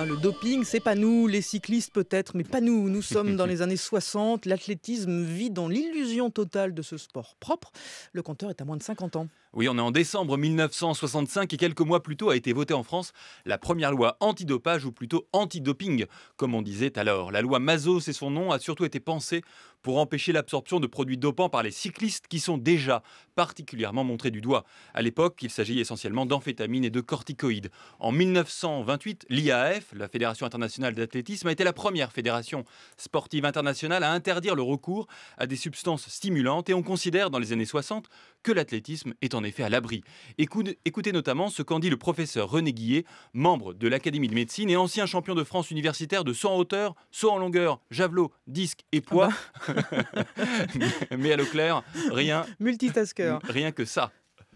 hein. Le doping, c'est pas nous, les cyclistes peut-être, mais pas nous. Nous sommes dans les années 60. L'athlétisme vit dans l'illusion totale de ce sport propre. Le compteur est à moins de 50 ans. Oui, on est en décembre 1965 et quelques mois plus tôt a été votée en France la première loi antidopage ou plutôt anti-doping, comme on disait alors. La loi Mazo, c'est son nom, a surtout été pensée pour empêcher l'absorption de produits dopants par les cyclistes qui sont déjà particulièrement montrés du doigt. À l'époque, il s'agit essentiellement d'amphétamines et de corticoïdes. En 1928, l'IAAF, la Fédération internationale d'athlétisme, a été la première fédération sportive internationale à interdire le recours à des substances stimulantes et on considère dans les années 60 que l'athlétisme est en effet à l'abri. Écoutez notamment ce qu'en dit le professeur René Guillet, membre de l'Académie de médecine et ancien champion de France universitaire de saut en hauteur, saut en longueur, javelot, disque et poids. Mais à l'eau claire, Multitasker. rien que ça.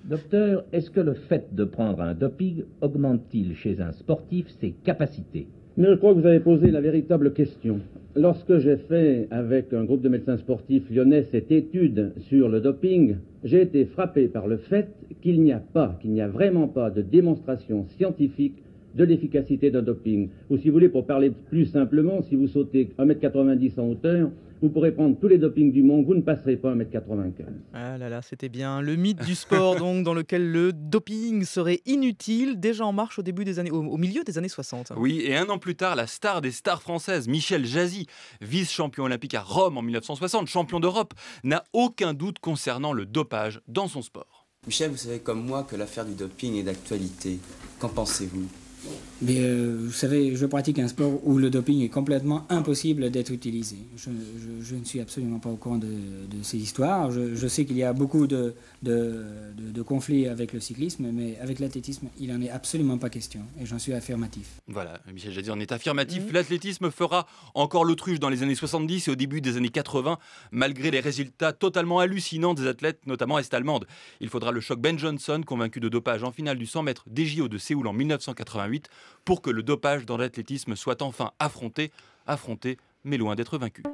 Docteur, est-ce que le fait de prendre un doping augmente-t-il chez un sportif ses capacités? Mais je crois que vous avez posé la véritable question. Lorsque j'ai fait avec un groupe de médecins sportifs lyonnais cette étude sur le doping, j'ai été frappé par le fait qu'il n'y a vraiment pas de démonstration scientifique de l'efficacité d'un doping. Ou si vous voulez, pour parler plus simplement, si vous sautez 1m90 en hauteur, vous pourrez prendre tous les dopings du monde, vous ne passerez pas 1m95. Ah là là, c'était bien le mythe du sport donc dans lequel le doping serait inutile, déjà en marche au milieu des années 60. Oui, et un an plus tard, la star des stars françaises, Michel Jazzy, vice-champion olympique à Rome en 1960, champion d'Europe, n'a aucun doute concernant le dopage dans son sport. Michel, vous savez comme moi que l'affaire du doping est d'actualité. Qu'en pensez-vous ? Mais vous savez, je pratique un sport où le doping est complètement impossible d'être utilisé. Je ne suis absolument pas au courant de ces histoires. Je sais qu'il y a beaucoup de conflits avec le cyclisme, mais avec l'athlétisme, il n'en est absolument pas question. Et j'en suis affirmatif. Voilà, Michel Jazzy en est affirmatif. L'athlétisme fera encore l'autruche dans les années 70 et au début des années 80, malgré les résultats totalement hallucinants des athlètes, notamment est-allemande. Il faudra le choc Ben Johnson, convaincu de dopage en finale du 100 mètres des JO de Séoul en 1988, pour que le dopage dans l'athlétisme soit enfin affronté, mais loin d'être vaincu.